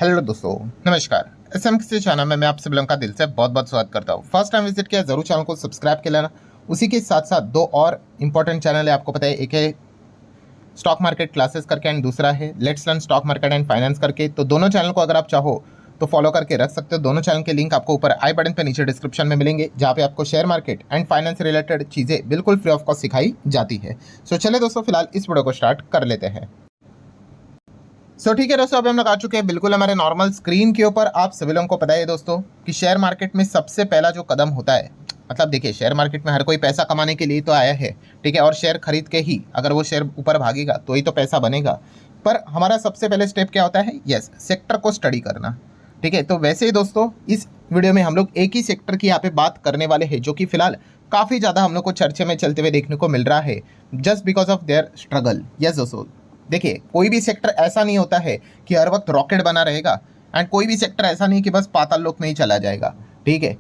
Hello दोस्तों, नमस्कार। SM किसी चैनल में मैं आप सभी लोगों का दिल से बहुत बहुत स्वागत करता हूँ। फर्स्ट टाइम विजिट किया जरूर चैनल को सब्सक्राइब कर लेना। उसी के साथ साथ दो और इम्पोर्टेंट चैनल है, आपको पता है, एक है स्टॉक मार्केट क्लासेस करके एंड दूसरा है let's learn stock market and finance करके। तो दोनों चैनल को अगर आप चाहो तो फॉलो करके रख सकते हो। दोनों चैनल के लिंक आपको ऊपर आई बटन पे नीचे डिस्क्रिप्शन में मिलेंगे, जहाँ पे आपको share market and finance related चीज़ें बिल्कुल फ्री ऑफ कॉस्ट सिखाई जाती है। सो चले दोस्तों, फिलहाल इस वीडियो को स्टार्ट कर लेते हैं। ठीक है दोस्तों, अभी हम लोग आ चुके हैं बिल्कुल हमारे नॉर्मल स्क्रीन के ऊपर। आप सभी लोगों को पता है दोस्तों कि शेयर मार्केट में सबसे पहला जो कदम होता है, मतलब देखिए, शेयर मार्केट में हर कोई पैसा कमाने के लिए तो आया है, ठीक है, और शेयर खरीद के ही अगर वो शेयर ऊपर भागेगा तो ही तो पैसा बनेगा। पर हमारा सबसे पहले स्टेप क्या होता है? यस, सेक्टर को स्टडी करना, ठीक है। तो वैसे ही दोस्तों, इस वीडियो में हम लोग एक ही सेक्टर की यहाँ पे बात करने वाले हैं, जो कि फिलहाल काफ़ी ज़्यादा हम लोग को चर्चे में चलते हुए देखने को मिल रहा है, just because of their struggle. Yes दोस्तों, देखिए, कोई भी सेक्टर ऐसा नहीं होता है कि हर वक्त रॉकेट बना रहेगा, एंड कोई भी सेक्टर ऐसा नहीं कि बस पाताल लोक में ही चला जाएगा, ठीक है।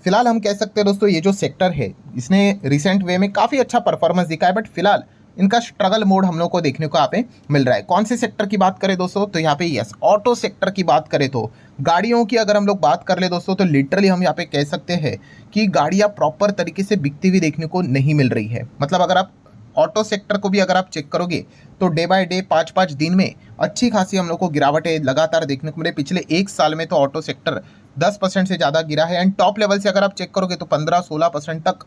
फिलहाल हम कह सकते हैं दोस्तों, ये जो सेक्टर है इसने रिसेंट वे में काफ़ी अच्छा परफॉर्मेंस दिखा है, बट फिलहाल इनका स्ट्रगल मोड हम लोग को देखने को यहाँ पे मिल रहा है। कौन से सेक्टर की बात करें दोस्तों? तो यहाँ पे यस, ऑटो सेक्टर की बात करें तो गाड़ियों की अगर हम लोग बात कर ले दोस्तों, तो लिटरली हम यहाँ पे कह सकते हैं कि गाड़ियाँ प्रॉपर तरीके से बिकती हुई देखने को नहीं मिल रही है। मतलब अगर आप ऑटो सेक्टर को भी अगर आप चेक करोगे तो डे बाय डे 5-5 दिन में अच्छी खासी हम लोग को गिरावटें लगातार देखने को मिले। पिछले एक साल में तो ऑटो सेक्टर 10% से ज़्यादा गिरा है, एंड टॉप लेवल से अगर आप चेक करोगे तो 15-16% तक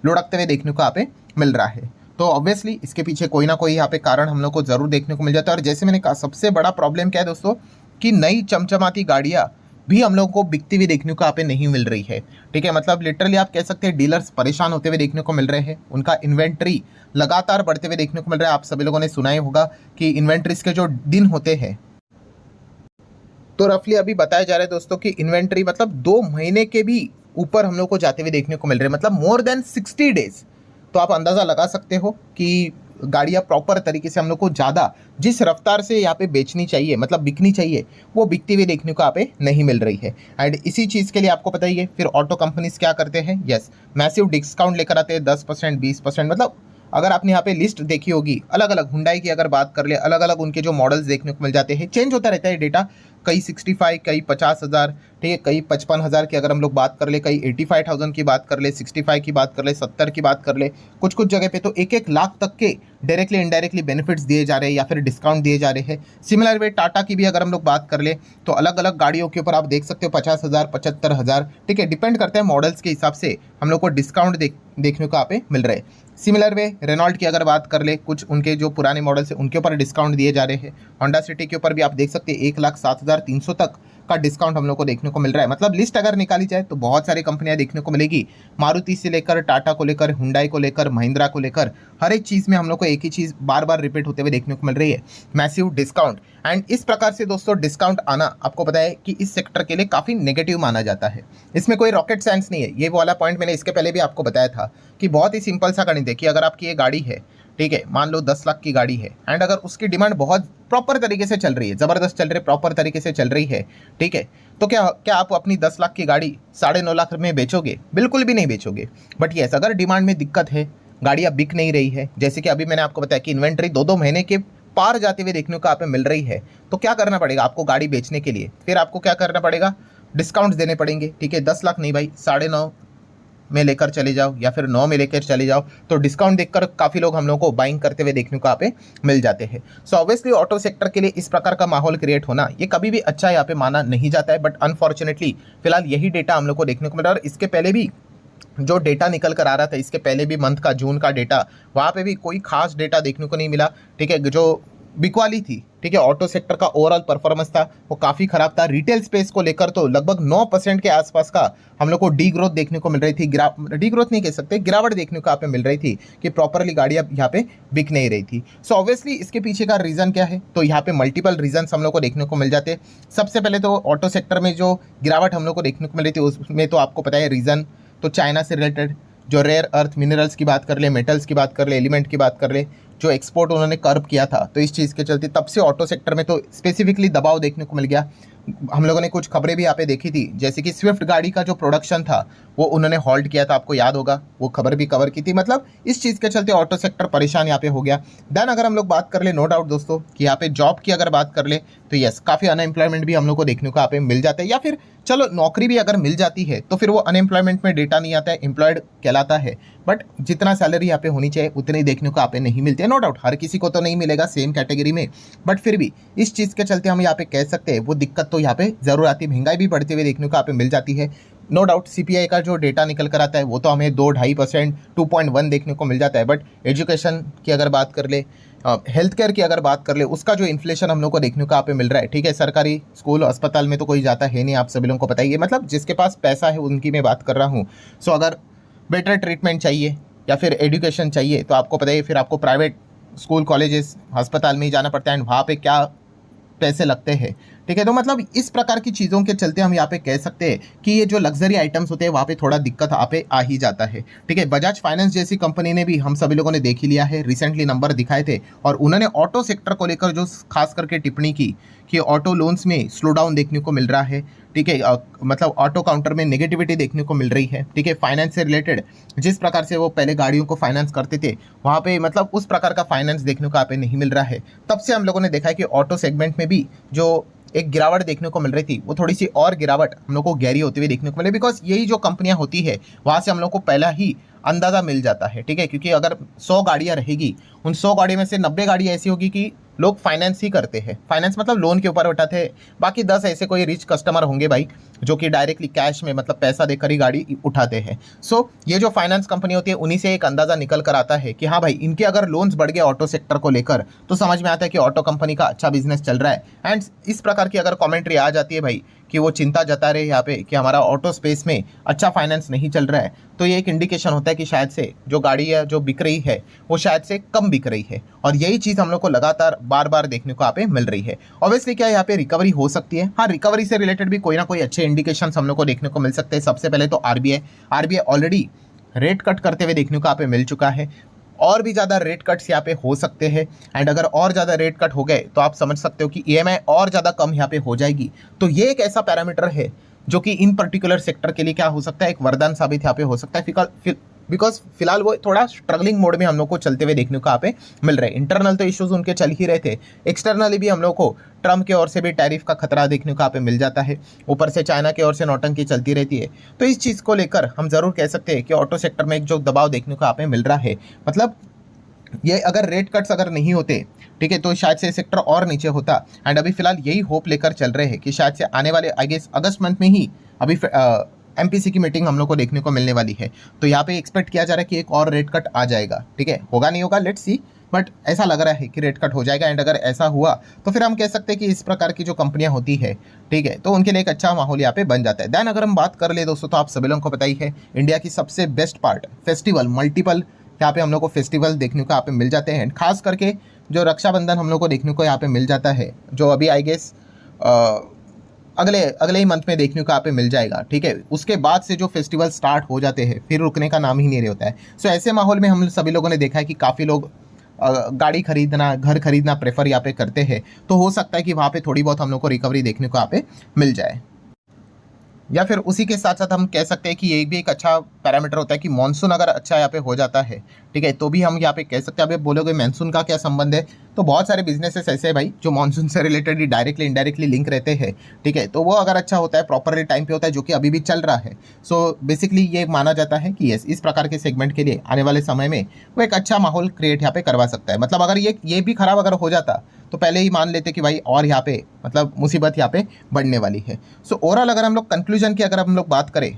लुढ़कते हुए देखने को यहाँ पे मिल रहा है। तो ऑब्वियसली इसके पीछे कोई ना कोई यहाँ पे कारण हम लोग को ज़रूर देखने को मिल जाता है। और जैसे मैंने कहा, सबसे बड़ा प्रॉब्लम क्या है दोस्तों कि नई चमचमाती गाड़ियाँ भी हम लोगों को बिकती हुई देखने को यहाँ पे नहीं मिल रही है, ठीक है। मतलब लिटरली आप कह सकते हैं डीलर्स परेशान होते हुए देखने को मिल रहे हैं, उनका इन्वेंट्री लगातार बढ़ते हुए देखने को मिल रहा है। आप सभी लोगों ने सुना ही होगा कि इन्वेंट्रीज के जो दिन होते हैं, तो रफली अभी बताया जा रहा है दोस्तों कि इन्वेंट्री मतलब 2 महीने के भी ऊपर हम लोग को जाते हुए देखने को मिल रहे हैं, मतलब मोर देन 60 डेज। तो आप अंदाज़ा लगा सकते हो कि गाड़ियाँ प्रॉपर तरीके से हम लोग को ज़्यादा जिस रफ्तार से यहाँ पे बेचनी चाहिए, मतलब बिकनी चाहिए, वो बिकती हुई देखने को यहाँ पे नहीं मिल रही है। एंड इसी चीज़ के लिए आपको पता ही है, फिर ऑटो कंपनीज क्या करते हैं? यस, मैसिव डिस्काउंट लेकर आते हैं, 10%, 20%। मतलब अगर आपने यहाँ पे लिस्ट देखी होगी, अलग अलग हुंडई की अगर बात कर ले, अलग अलग उनके जो मॉडल्स देखने को मिल जाते हैं, चेंज होता रहता है डेटा, कई 65, कई 50,000, ठीक है, कई 55,000 की अगर हम लोग बात कर ले, कई 85,000 की बात कर ले, 65 की बात कर ले, 70 की बात कर ले, कुछ कुछ जगह पे तो 1-1 लाख तक के डायरेक्टली इनडायरेक्टली बेनिफिट्स दिए जा रहे हैं या फिर डिस्काउंट दिए जा रहे हैं। सिमिलर वे टाटा की भी अगर हम लोग बात कर ले तो अलग अलग गाड़ियों के ऊपर आप देख सकते हो 50,000, 75,000, ठीक है, डिपेंड करता है मॉडल्स के हिसाब से हम लोग को डिस्काउंट देखने को यहाँ पे मिल रहे हैं। सिमिलर वे रेनॉल्ट की अगर बात कर ले, कुछ उनके जो पुराने मॉडल्स हैं उनके ऊपर डिस्काउंट दिए जा रहे हैं। होंडा सिटी के ऊपर भी आप देख सकते हैं 1,07,300 तक का डिस्काउंट हम लोग को देखने को मिल रहा है। मतलब लिस्ट अगर निकाली जाए तो बहुत सारी कंपनियां देखने को मिलेगी, मारुति से लेकर टाटा को लेकर, हुंडई को लेकर, महिंद्रा को लेकर, हर एक चीज़ में हम लोग को एक ही चीज़ बार बार रिपीट होते हुए देखने को मिल रही है, मैसिव डिस्काउंट। एंड इस प्रकार से दोस्तों डिस्काउंट आना आपको पता है कि इस सेक्टर के लिए काफ़ी नेगेटिव माना जाता है। इसमें कोई रॉकेट साइंस नहीं है। ये वाला पॉइंट मैंने इसके पहले भी आपको बताया था कि बहुत ही सिंपल सा गणित है कि अगर आपकी ये गाड़ी है, ठीक है, मान लो 10 लाख की गाड़ी है, एंड अगर उसकी डिमांड बहुत प्रॉपर तरीके से चल रही है, ज़बरदस्त चल रही है, प्रॉपर तरीके से चल रही है, ठीक है, तो क्या आप अपनी 10 लाख की गाड़ी 9.5 लाख में बेचोगे? बिल्कुल भी नहीं बेचोगे। बट यस, अगर डिमांड में दिक्कत है, गाड़ियाँ बिक नहीं रही है, जैसे कि अभी मैंने आपको बताया कि इन्वेंट्री 2-2 महीने के पार जाते हुए देखने को आप मिल रही है, तो क्या करना पड़ेगा आपको गाड़ी बेचने के लिए? फिर आपको क्या करना पड़ेगा? डिस्काउंट्स देने पड़ेंगे, ठीक है। 10 लाख नहीं भाई, 9.5 में लेकर चले जाओ या फिर 9 में लेकर चले जाओ, तो डिस्काउंट देखकर काफ़ी लोग हम लोग को बाइंग करते हुए देखने को यहाँ पे मिल जाते हैं। सो ऑब्वियसली ऑटो सेक्टर के लिए इस प्रकार का माहौल क्रिएट होना ये कभी भी अच्छा यहाँ पे माना नहीं जाता है, बट अनफॉर्चुनेटली फिलहाल यही डेटा हम लोग को देखने को मिला। और इसके पहले भी जो डेटा निकल कर आ रहा था, इसके पहले भी मंथ का, जून का डेटा, वहाँ पे भी कोई खास डेटा देखने को नहीं मिला, ठीक है। जो बिकवाली थी, ठीक है, ऑटो सेक्टर का ओवरऑल परफॉर्मेंस था वो काफ़ी खराब था। रिटेल स्पेस को लेकर तो लगभग 9% के आसपास का हम लोग को डी ग्रोथ देखने को मिल रही थी। डी ग्रोथ नहीं कह सकते, गिरावट देखने को यहाँ पे मिल रही थी कि प्रॉपरली गाड़ियाँ यहाँ पे बिक नहीं रही थी। सो ऑब्वियसली इसके पीछे का रीज़न क्या है? तो यहाँ पे मल्टीपल रीजन्स हम लोग को देखने को मिल जाते। सबसे पहले तो ऑटो सेक्टर में जो गिरावट हम लोग को देखने को मिल रही थी उसमें तो आपको पता है रीज़न, तो चाइना से रिलेटेड जो रेयर अर्थ मिनरल्स की बात कर ले, मेटल्स की बात कर ले, एलिमेंट की बात कर ले, जो एक्सपोर्ट उन्होंने कर्व किया था, तो इस चीज़ के चलते तब से ऑटो सेक्टर में तो स्पेसिफिकली दबाव देखने को मिल गया। हम लोगों ने कुछ खबरें भी यहाँ पे देखी थी, जैसे कि स्विफ्ट गाड़ी का जो प्रोडक्शन था वो उन्होंने हॉल्ट किया था, आपको याद होगा, वो खबर भी कवर की थी। मतलब इस चीज़ के चलते ऑटो सेक्टर परेशान यहाँ पे हो गया। देन अगर हम लोग बात कर ले, नो डाउट दोस्तों, कि यहाँ पे जॉब की अगर बात कर ले तो यस, काफ़ी अनएम्प्लॉयमेंट भी हम लोग को देखने को यहाँ पे मिल जाता है, या फिर चलो नौकरी भी अगर मिल जाती है तो फिर वो अनएम्प्लॉयमेंट में डेटा नहीं आता है, एम्प्लॉयड कहलाता है। बट जितना सैलरी यहाँ पे होनी चाहिए उतनी देखने को यहाँ पे नहीं मिलती है। नो डाउट हर किसी को तो नहीं मिलेगा सेम कैटेगरी में, बट फिर भी इस चीज़ के चलते हम यहाँ पे कह सकते हैं वो दिक्कत तो यहाँ पे जरूर आती है। महंगाई भी बढ़ती हुई देखने को यहाँ पे मिल जाती है। नो डाउट सीपीआई का जो डेटा निकल कर आता है वो तो हमें 2-2.5%, 2.1 देखने को मिल जाता है। बट एजुकेशन की अगर बात कर ले, हेल्थ केयर की अगर बात कर ले, उसका जो इन्फ्लेशन हम लोग को देखने को यहाँ पे मिल रहा है, ठीक है, सरकारी स्कूल अस्पताल में तो कोई जाता है नहीं, आप सभी लोगों को पता ही है। मतलब जिसके पास पैसा है उनकी मैं बात कर रहा हूँ। सो अगर बेटर ट्रीटमेंट चाहिए या फिर एजुकेशन चाहिए तो आपको पता है फिर आपको प्राइवेट स्कूल कॉलेजेस अस्पताल में ही जाना पड़ता है, एंड वहाँ पे क्या पैसे लगते हैं, ठीक है। तो मतलब इस प्रकार की चीज़ों के चलते हम यहाँ पे कह सकते हैं कि ये जो लग्जरी आइटम्स होते हैं वहाँ पे थोड़ा दिक्कत यहाँ पे आ ही जाता है, ठीक है। बजाज फाइनेंस जैसी कंपनी ने भी हम सभी लोगों ने देख ही लिया है, रिसेंटली नंबर दिखाए थे और उन्होंने ऑटो सेक्टर को लेकर जो खास करके टिप्पणी की कि ऑटो लोन्स में स्लो डाउन देखने को मिल रहा है, ठीक है। मतलब ऑटो काउंटर में नेगेटिविटी देखने को मिल रही है, ठीक है। फाइनेंस से रिलेटेड जिस प्रकार से वो पहले गाड़ियों को फाइनेंस करते थे वहाँ पे मतलब उस प्रकार का फाइनेंस देखने को यहाँ पे नहीं मिल रहा है। तब से हम लोगों ने देखा है कि ऑटो सेगमेंट में भी जो एक गिरावट देखने को मिल रही थी वो थोड़ी सी और गिरावट हम लोग को गहरी होती हुई देखने को मिले, बिकॉज यही जो कंपनियां होती है वहाँ से हम लोग को पहला ही अंदाज़ा मिल जाता है, ठीक है। क्योंकि अगर 100 गाड़ियाँ रहेगी, उन 100 गाड़ियों में से 90 गाड़ी ऐसी होगी कि लोग फाइनेंस ही करते हैं, फाइनेंस मतलब लोन के ऊपर उठाते हैं। बाकी 10 ऐसे कोई रिच कस्टमर होंगे भाई जो कि डायरेक्टली कैश में मतलब पैसा देकर ही गाड़ी उठाते हैं। सो ये जो फाइनेंस कंपनी होती है उन्हीं से एक अंदाज़ा निकल कर आता है कि हाँ भाई इनके अगर लोन्स बढ़ गए ऑटो सेक्टर को लेकर तो समझ में आता है कि ऑटो कंपनी का अच्छा बिजनेस चल रहा है। एंड इस प्रकार की अगर कॉमेंट्री आ जाती है भाई कि वो चिंता जता रहे यहाँ पे कि हमारा ऑटो स्पेस में अच्छा फाइनेंस नहीं चल रहा है, तो ये एक इंडिकेशन होता है कि शायद से जो गाड़ी है जो बिक रही है वो शायद से कम बिक रही है। और यही चीज़ हम लोग को लगातार बार बार देखने को यहाँ पे मिल रही है। ऑब्वियसली क्या यहाँ पे रिकवरी हो सकती है, हाँ रिकवरी से रिलेटेड भी कोई ना कोई अच्छे इंडिकेशन हम लोग को देखने को मिल सकते हैं। सबसे पहले तो आरबीआई ऑलरेडी रेट कट करते हुए देखने को यहाँ पे मिल चुका है, और भी ज़्यादा रेट कट्स यहाँ पे हो सकते हैं। एंड अगर और ज़्यादा रेट कट हो गए तो आप समझ सकते हो कि ईएमआई और ज़्यादा कम यहाँ पे हो जाएगी। तो ये एक ऐसा पैरामीटर है जो कि इन पर्टिकुलर सेक्टर के लिए क्या हो सकता है, एक वरदान साबित यहाँ पे हो सकता है। बिकॉज फिलहाल वो थोड़ा स्ट्रगलिंग मोड में हम लोग को चलते हुए देखने को यहाँ पे मिल रहे हैं। इंटरनल तो इश्यूज उनके चल ही रहे थे, एक्सटर्नली भी हम लोग को ट्रम्प की ओर से भी टैरिफ का खतरा देखने को यहाँ पे मिल जाता है, ऊपर से चाइना की ओर से नौटंकी चलती रहती है। तो इस चीज़ को लेकर हम जरूर कह सकते हैं कि ऑटो सेक्टर में एक जो दबाव देखने को यहाँ पे मिल रहा है, मतलब ये अगर रेट कट्स अगर नहीं होते, ठीक है, तो शायद से सेक्टर और नीचे होता। एंड अभी फिलहाल यही होप लेकर चल रहे हैं कि शायद से आने वाले आई गेस अगस्त मंथ में ही अभी एमपीसी की मीटिंग हम लोग को देखने को मिलने वाली है। तो यहाँ पे एक्सपेक्ट किया जा रहा है कि एक और रेट कट आ जाएगा, ठीक है। होगा नहीं होगा लेट्स सी, बट ऐसा लग रहा है कि रेट कट हो जाएगा। एंड अगर ऐसा हुआ तो फिर हम कह सकते हैं कि इस प्रकार की जो कंपनियां होती है, ठीक है, तो उनके लिए एक अच्छा माहौल यहाँ पे बन जाता है। देन अगर हम बात कर ले दोस्तों, तो आप सभी लोगों को पता ही है इंडिया की सबसे बेस्ट पार्ट फेस्टिवल, मल्टीपल यहाँ पे हम लोग को फेस्टिवल देखने को यहाँ पे मिल जाते हैं। खास करके जो रक्षाबंधन हम लोग को देखने को यहाँ पे मिल जाता है, जो अभी आई गेस अगले ही मंथ में देखने को यहाँ पे मिल जाएगा, ठीक है। उसके बाद से जो फेस्टिवल स्टार्ट हो जाते हैं फिर रुकने का नाम ही नहीं होता है। सो ऐसे माहौल में हम सभी लोगों ने देखा है कि काफ़ी लोग गाड़ी खरीदना, घर खरीदना प्रेफर यहाँ पे करते हैं। तो हो सकता है कि वहाँ पे थोड़ी बहुत हम लोग को रिकवरी देखने को यहाँ पे मिल जाए। या फिर उसी के साथ साथ हम कह सकते हैं कि ये भी एक अच्छा पैरामीटर होता है कि मानसून अगर अच्छा यहाँ पे हो जाता है, ठीक है, तो भी हम यहाँ पे कह सकते हैं। अब बोलोगे मानसून का क्या संबंध है, तो बहुत सारे बिजनेसेस ऐसे हैं भाई जो मानसून से रिलेटेड डायरेक्टली इनडायरेक्टली लिंक रहते हैं, ठीक है। तो वो अगर अच्छा होता है, प्रॉपरली टाइम पे होता है, जो कि अभी भी चल रहा है। सो बेसिकली ये माना जाता है कि यस, इस प्रकार के सेगमेंट के लिए आने वाले समय में वो एक अच्छा माहौल क्रिएट यहाँ पे करवा सकता है। मतलब अगर ये भी खराब अगर हो जाता तो पहले ही मान लेते कि भाई और यहाँ पे मतलब मुसीबत यहाँ पे बढ़ने वाली है। सो ओवरऑल अगर हम लोग कंक्लूजन की अगर हम लोग बात करें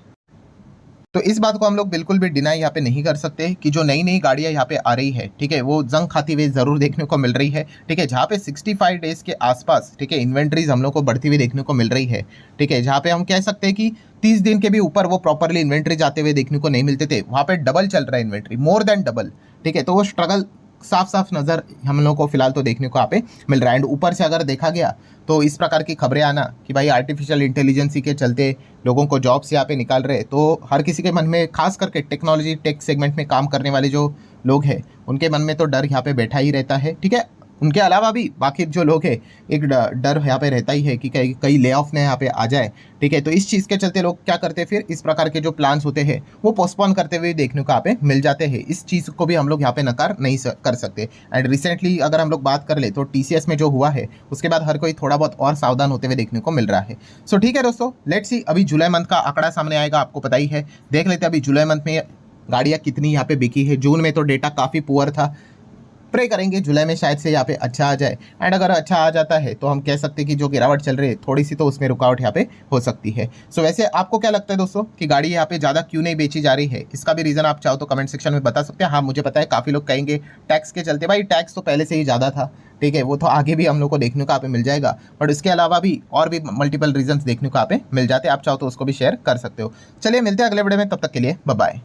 तो इस बात को हम लोग बिल्कुल भी डिनाई यहाँ पे नहीं कर सकते कि जो नई नई गाड़ियाँ यहाँ पे आ रही है, ठीक है, वो जंग खाती हुई जरूर देखने को मिल रही है, ठीक है। जहाँ पे 65 डेज के आसपास, ठीक है, इन्वेंट्रीज हम लोग को बढ़ती हुई देखने को मिल रही है, ठीक है। जहाँ पे हम कह सकते हैं कि 30 दिन के भी ऊपर वो प्रॉपरली इन्वेंट्री जाते हुए देखने को नहीं मिलते थे, वहाँ पे डबल चल रहा है इन्वेंट्री, मोर देन डबल, ठीक है। तो वो स्ट्रगल साफ साफ नज़र हम लोग को फिलहाल तो देखने को यहाँ पे मिल रहा है। एंड ऊपर से अगर देखा गया तो इस प्रकार की खबरें आना कि भाई आर्टिफिशियल इंटेलिजेंसी के चलते लोगों को जॉब से यहाँ पे निकाल रहे, तो हर किसी के मन में, खास करके टेक्नोलॉजी टेक सेगमेंट में काम करने वाले जो लोग हैं उनके मन में तो डर यहाँ पे बैठा ही रहता है, ठीक है। उनके अलावा भी बाकी जो लोग हैं, एक डर यहाँ पे रहता ही है कि कहीं कहीं ले ऑफ ने यहाँ पे आ जाए, ठीक है। तो इस चीज़ के चलते लोग क्या करते हैं, फिर इस प्रकार के जो प्लान्स होते हैं वो पोस्टपोन करते हुए देखने को यहाँ पे मिल जाते हैं। इस चीज़ को भी हम लोग यहाँ पे नकार नहीं कर सकते। एंड रिसेंटली अगर हम लोग बात कर ले तो TCS में जो हुआ है उसके बाद हर कोई थोड़ा बहुत और सावधान होते हुए देखने को मिल रहा है। सो ठीक है दोस्तों, लेट्स सी अभी जुलाई मंथ का आंकड़ा सामने आएगा, आपको पता ही है। देख लेते हैं अभी जुलाई मंथ में गाड़ियाँ कितनी यहाँ पे बिकी है। जून में तो डेटा काफ़ी पुअर था, प्रे करेंगे जुलाई में शायद से यहाँ पे अच्छा आ जाए। एंड अगर अच्छा आ जाता है तो हम कह सकते हैं कि जो गिरावट चल रही है थोड़ी सी, तो उसमें रुकावट यहाँ पे हो सकती है। सो वैसे आपको क्या लगता है दोस्तों कि गाड़ी यहाँ पे ज़्यादा क्यों नहीं बेची जा रही है? इसका भी रीज़न आप चाहो तो कमेंट सेक्शन में बता सकते हैं। हाँ, मुझे पता है काफ़ी लोग कहेंगे टैक्स के चलते। भाई टैक्स तो पहले से ही ज़्यादा था, ठीक है, वो तो आगे भी हम लोग को देखने को यहाँ पे मिल जाएगा। बट इसके अलावा भी और भी मल्टीपल रीजंस देखने को यहाँ पे मिल जाते हैं। आप चाहो तो उसको भी शेयर कर सकते हो। चलिए मिलते हैं अगले वीडियो में, तब तक के लिए बाय बाय।